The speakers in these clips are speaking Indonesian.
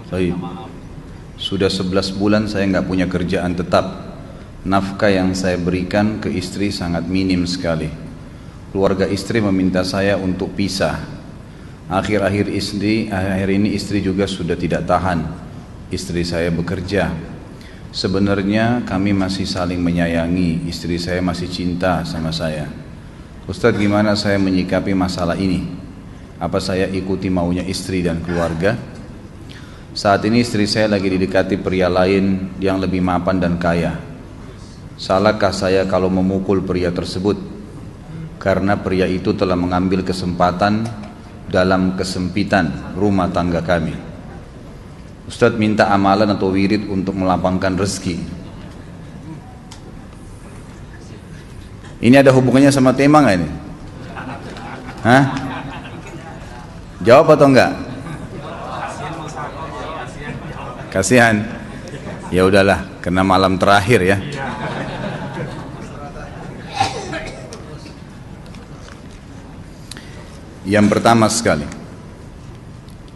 Baik. Sudah 11 bulan saya nggak punya kerjaan tetap. Nafkah yang saya berikan ke istri sangat minim sekali. Keluarga istri meminta saya untuk pisah. Akhir-akhir ini istri juga sudah tidak tahan. Istri saya bekerja. Sebenarnya kami masih saling menyayangi. Istri saya masih cinta sama saya. Ustadz, gimana saya menyikapi masalah ini? Apa saya ikuti maunya istri dan keluarga? Saat ini istri saya lagi didekati pria lain yang lebih mapan dan kaya. Salahkah saya kalau memukul pria tersebut? Karena pria itu telah mengambil kesempatan dalam kesempitan rumah tangga kami. Ustadz minta amalan atau wirid untuk melapangkan rezeki. Ini ada hubungannya sama tema nggak ini? Hah? Jawab atau enggak? Kasihan. Ya udahlah, karena malam terakhir ya. Yang pertama sekali,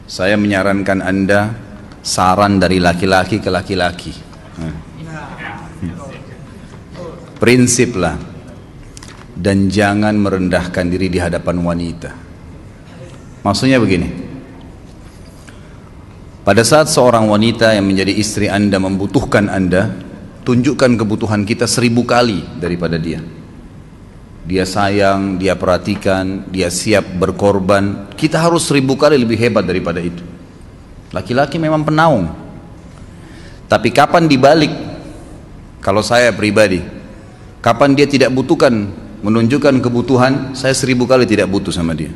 saya menyarankan Anda saran dari laki-laki ke laki-laki. Prinsiplah dan jangan merendahkan diri di hadapan wanita. Maksudnya begini. Pada saat seorang wanita yang menjadi istri Anda membutuhkan Anda, tunjukkan kebutuhan kita 1000 kali daripada dia. Dia sayang, dia perhatikan, dia siap berkorban. Kita harus 1000 kali lebih hebat daripada itu. Laki-laki memang penaung. Tapi kapan dibalik? Kalau saya pribadi, kapan dia tidak butuhkan, menunjukkan kebutuhan, saya 1000 kali tidak butuh sama dia.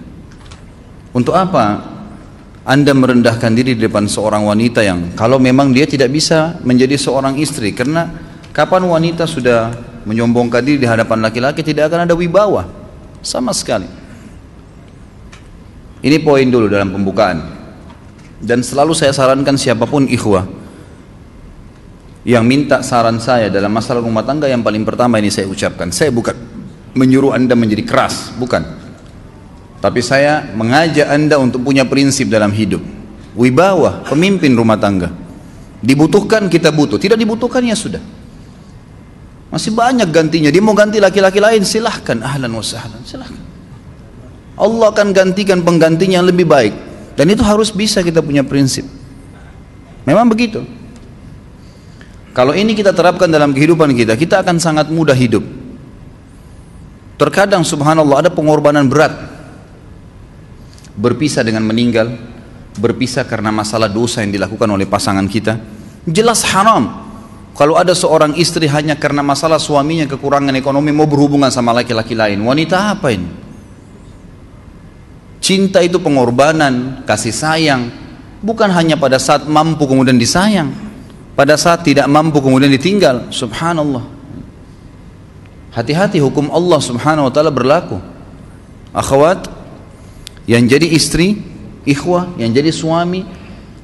Untuk apa Anda merendahkan diri di depan seorang wanita yang kalau memang dia tidak bisa menjadi seorang istri? Karena kapan wanita sudah menyombongkan diri di hadapan laki-laki, tidak akan ada wibawa sama sekali. Ini poin dulu dalam pembukaan. Dan selalu saya sarankan siapapun ikhwah yang minta saran saya dalam masalah rumah tangga, yang paling pertama ini saya ucapkan, saya bukan menyuruh Anda menjadi keras, bukan. Tapi saya mengajak Anda untuk punya prinsip dalam hidup. Wibawa, pemimpin rumah tangga. Dibutuhkan kita butuh, tidak dibutuhkan ya sudah. Masih banyak gantinya. Dia mau ganti laki-laki lain, silahkan, ahlan wa sahlan, silahkan. Allah akan gantikan penggantinya yang lebih baik. Dan itu harus bisa kita punya prinsip. Memang begitu. Kalau ini kita terapkan dalam kehidupan kita, kita akan sangat mudah hidup. Terkadang subhanallah ada pengorbanan berat. Berpisah dengan meninggal, berpisah karena masalah dosa yang dilakukan oleh pasangan kita, jelas haram. Kalau ada seorang istri hanya karena masalah suaminya kekurangan ekonomi mau berhubungan sama laki-laki lain, wanita apa ini? Cinta itu pengorbanan, kasih sayang, bukan hanya pada saat mampu kemudian disayang, pada saat tidak mampu kemudian ditinggal. Subhanallah. Hati-hati, hukum Allah subhanahu wa ta'ala berlaku. Akhwat yang jadi istri, ikhwah yang jadi suami,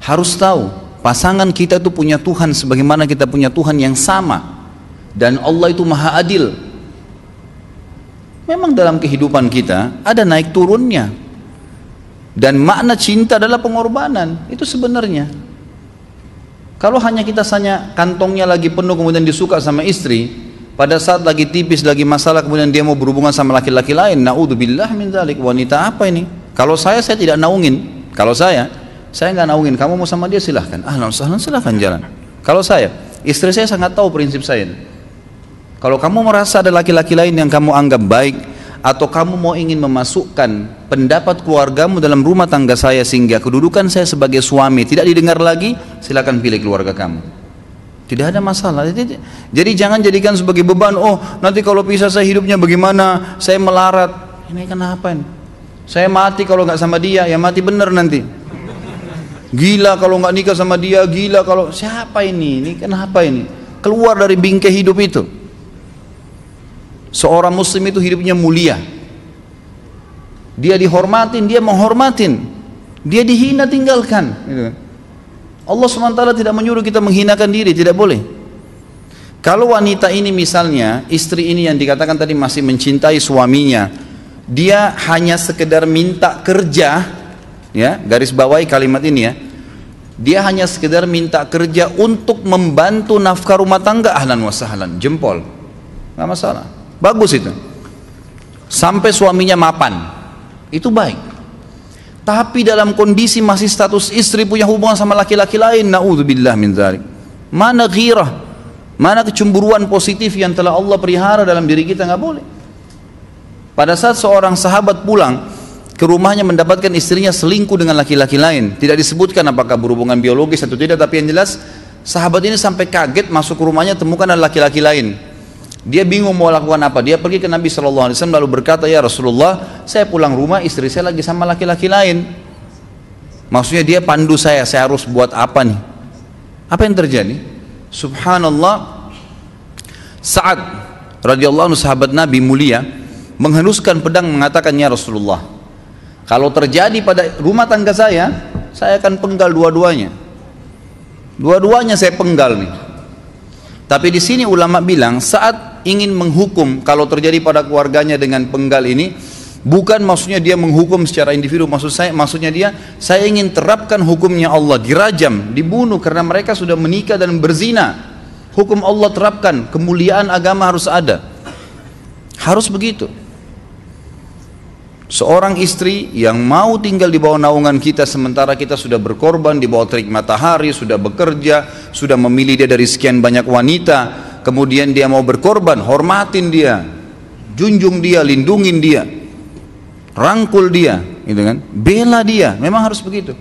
harus tahu pasangan kita itu punya Tuhan sebagaimana kita punya Tuhan yang sama. Dan Allah itu maha adil. Memang dalam kehidupan kita ada naik turunnya. Dan makna cinta adalah pengorbanan. Itu sebenarnya. Kalau hanya kita kantongnya lagi penuh kemudian disuka sama istri, pada saat lagi tipis, lagi masalah kemudian dia mau berhubungan sama laki-laki lain, naudzubillah min dzalik. Wanita apa ini? Kalau saya tidak naungin. Kalau saya nggak naungin. Kamu mau sama dia silahkan, ahlan sahlan, silahkan jalan. Kalau saya, istri saya sangat tahu prinsip saya. Kalau kamu merasa ada laki-laki lain yang kamu anggap baik, atau kamu mau ingin memasukkan pendapat keluargamu dalam rumah tangga saya sehingga kedudukan saya sebagai suami tidak didengar lagi, silakan pilih keluarga kamu. Tidak ada masalah. Jadi jangan jadikan sebagai beban. Oh, nanti kalau pisah saya hidupnya bagaimana? Saya melarat. Ini kenapa ini? Saya mati kalau nggak sama dia, ya mati bener nanti. Gila kalau nggak nikah sama dia, gila kalau siapa ini? Ini kenapa ini? Keluar dari bingkai hidup itu. Seorang muslim itu hidupnya mulia. Dia dihormatin, dia menghormatin. Dia dihina, tinggalkan. Allah SWT tidak menyuruh kita menghinakan diri, tidak boleh. Kalau wanita ini misalnya, istri ini yang dikatakan tadi masih mencintai suaminya, dia hanya sekedar minta kerja, ya, garis bawahi kalimat ini ya, Dia hanya sekedar minta kerja untuk membantu nafkah rumah tangga, ahlan wa sahlan, jempol, nggak masalah, bagus itu. Sampai suaminya mapan, itu baik. Tapi dalam kondisi masih status istri punya hubungan sama laki-laki lain, naudzubillah min dzalik. Mana ghirah, mana kecemburuan positif yang telah Allah pelihara dalam diri kita, nggak boleh. Pada saat seorang sahabat pulang ke rumahnya mendapatkan istrinya selingkuh dengan laki-laki lain, tidak disebutkan apakah berhubungan biologis atau tidak, tapi yang jelas sahabat ini sampai kaget, masuk ke rumahnya temukan ada laki-laki lain. Dia bingung mau lakukan apa. Dia pergi ke Nabi SAW lalu berkata, ya Rasulullah, saya pulang rumah istri saya lagi sama laki-laki lain. Maksudnya dia pandu saya harus buat apa nih? Apa yang terjadi? Subhanallah, Sa'ad radhiyallahu anhu sahabat Nabi mulia menghenuskan pedang mengatakan, ya Rasulullah, kalau terjadi pada rumah tangga saya akan penggal dua-duanya. Dua-duanya saya penggal nih. Tapi di sini ulama bilang saat ingin menghukum kalau terjadi pada keluarganya dengan penggal ini, bukan maksudnya dia menghukum secara individu, maksudnya saya ingin terapkan hukumnya Allah, dirajam, dibunuh karena mereka sudah menikah dan berzina. Hukum Allah terapkan, kemuliaan agama harus ada. Harus begitu. Seorang istri yang mau tinggal di bawah naungan kita sementara kita sudah berkorban di bawah terik matahari, sudah bekerja, sudah memilih dia dari sekian banyak wanita, kemudian dia mau berkorban, hormatin dia, junjung dia, lindungin dia, rangkul dia, gitu kan? Bela dia, memang harus begitu.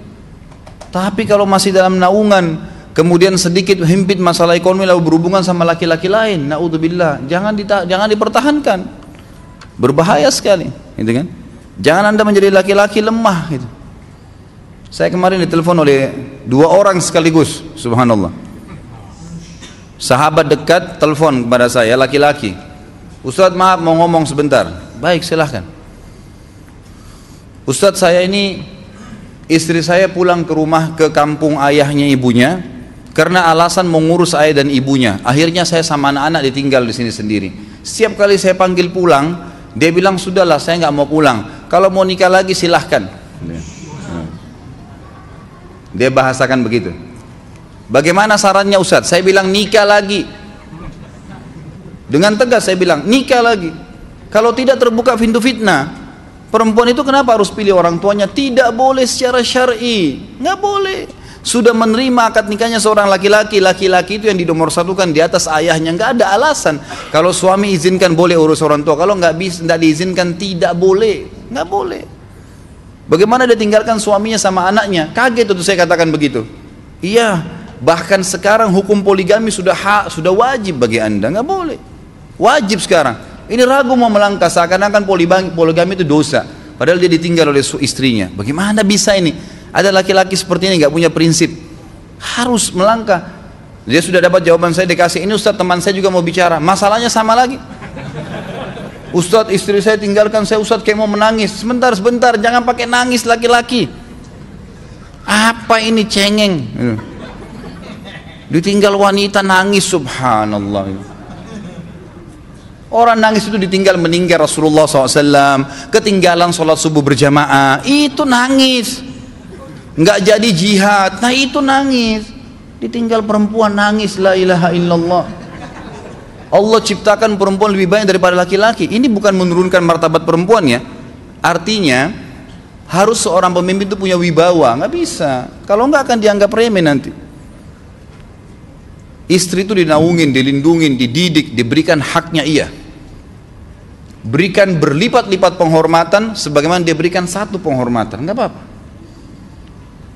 Tapi kalau masih dalam naungan, kemudian sedikit himpit masalah ekonomi lalu berhubungan sama laki-laki lain, naudzubillah, jangan dipertahankan, berbahaya sekali, gitu kan? Jangan Anda menjadi laki-laki lemah gitu. Saya kemarin ditelepon oleh dua orang sekaligus, subhanallah. Sahabat dekat telepon kepada saya, laki-laki. Ustadz maaf mau ngomong sebentar. Baik silahkan. Ustadz saya ini, istri saya pulang ke rumah ke kampung ayahnya ibunya karena alasan mengurus ayah dan ibunya. Akhirnya saya sama anak-anak ditinggal di sini sendiri. Setiap kali saya panggil pulang, dia bilang sudahlah saya nggak mau pulang. Kalau mau nikah lagi silahkan. Dia bahasakan begitu. Bagaimana sarannya Ustadz? Saya bilang nikah lagi. Dengan tegas saya bilang nikah lagi. Kalau tidak terbuka pintu fitnah. Perempuan itu kenapa harus pilih orang tuanya? Tidak boleh secara syar'i. Nggak boleh. Sudah menerima akad nikahnya seorang laki-laki, laki-laki itu yang dinomorsatukan di atas ayahnya, nggak ada alasan. Kalau suami izinkan boleh urus orang tua, kalau nggak diizinkan tidak boleh, nggak boleh. Bagaimana dia tinggalkan suaminya sama anaknya? Kaget itu saya katakan begitu. Iya, bahkan sekarang hukum poligami sudah wajib bagi Anda, nggak boleh, wajib sekarang. Ini ragu mau melangkah seakan-akan poligami itu dosa, padahal dia ditinggal oleh istrinya. Bagaimana bisa ini? Ada laki-laki seperti ini nggak punya prinsip, harus melangkah. Dia sudah dapat jawaban saya dikasih ini, Ustadz teman saya juga mau bicara, masalahnya sama lagi. Ustadz istri saya tinggalkan saya, Ustadz kayak mau menangis. Sebentar, jangan pakai nangis laki-laki. Apa ini cengeng? Ditinggal wanita nangis, subhanallah. Orang nangis itu ditinggal meninggal Rasulullah SAW, ketinggalan sholat subuh berjamaah, itu nangis. Nggak jadi jihad, nah itu nangis. Ditinggal perempuan nangis, la ilaha illallah. Allah ciptakan perempuan lebih banyak daripada laki-laki. Ini bukan menurunkan martabat perempuan ya. Artinya harus seorang pemimpin itu punya wibawa. Nggak bisa, kalau nggak akan dianggap remeh nanti. Istri itu dinaungin, dilindungin, dididik, diberikan haknya ia. Berikan berlipat-lipat penghormatan sebagaimana dia berikan satu penghormatan, nggak apa-apa.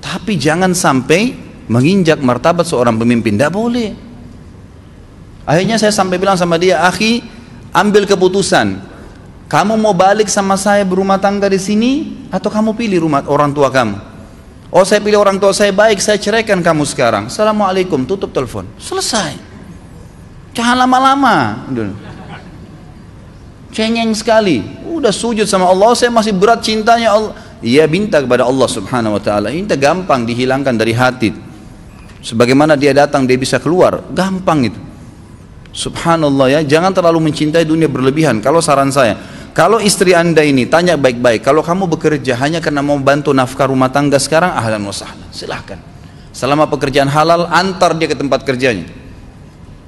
Tapi jangan sampai menginjak martabat seorang pemimpin, tidak boleh. Akhirnya saya sampai bilang sama dia, akhi, ambil keputusan. Kamu mau balik sama saya berumah tangga di sini, atau kamu pilih rumah orang tua kamu? Oh saya pilih orang tua saya, baik saya ceraikan kamu sekarang. Assalamualaikum, tutup telepon, selesai. Jangan lama-lama. Cengeng sekali, udah sujud sama Allah, saya masih berat cintanya Allah. Ia minta kepada Allah subhanahu wa ta'ala, minta gampang dihilangkan dari hati. Sebagaimana dia datang dia bisa keluar, gampang itu. Subhanallah ya, jangan terlalu mencintai dunia berlebihan. Kalau saran saya, kalau istri anda ini tanya baik-baik, kalau kamu bekerja hanya karena mau bantu nafkah rumah tangga sekarang, ahlan wa sahlan, silahkan. Selama pekerjaan halal, antar dia ke tempat kerjanya.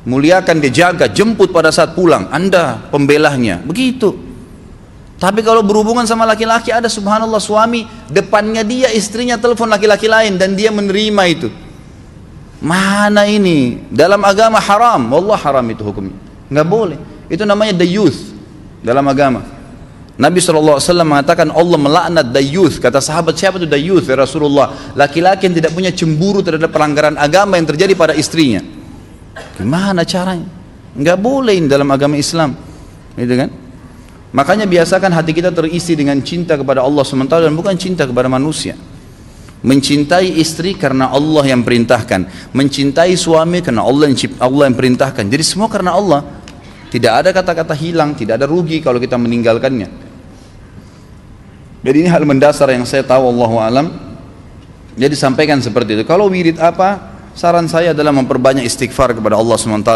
Muliakan dia, jaga, jemput pada saat pulang. Anda pembelahnya, begitu. Tapi kalau berhubungan sama laki-laki, ada subhanallah suami, depannya dia, istrinya telepon laki-laki lain dan dia menerima itu. Mana ini? Dalam agama haram, wallah haram itu hukumnya. Nggak boleh. Itu namanya dayuth dalam agama. Nabi SAW mengatakan Allah melaknat dayuth. Kata sahabat, siapa itu dayuth ya Rasulullah? Laki-laki yang tidak punya cemburu terhadap pelanggaran agama yang terjadi pada istrinya. Gimana caranya? Nggak boleh dalam agama Islam, gitu kan? Makanya biasakan hati kita terisi dengan cinta kepada Allah SWT dan bukan cinta kepada manusia. Mencintai istri karena Allah yang perintahkan, mencintai suami karena Allah yang perintahkan. Jadi semua karena Allah. Tidak ada kata-kata hilang, tidak ada rugi kalau kita meninggalkannya. Jadi ini hal mendasar yang saya tahu, Allahu alam. Jadi sampaikan seperti itu. Kalau wirid apa? Saran saya adalah memperbanyak istighfar kepada Allah SWT.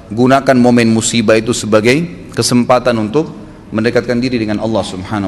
Gunakan momen musibah itu sebagai kesempatan untuk mendekatkan diri dengan Allah Subhanahu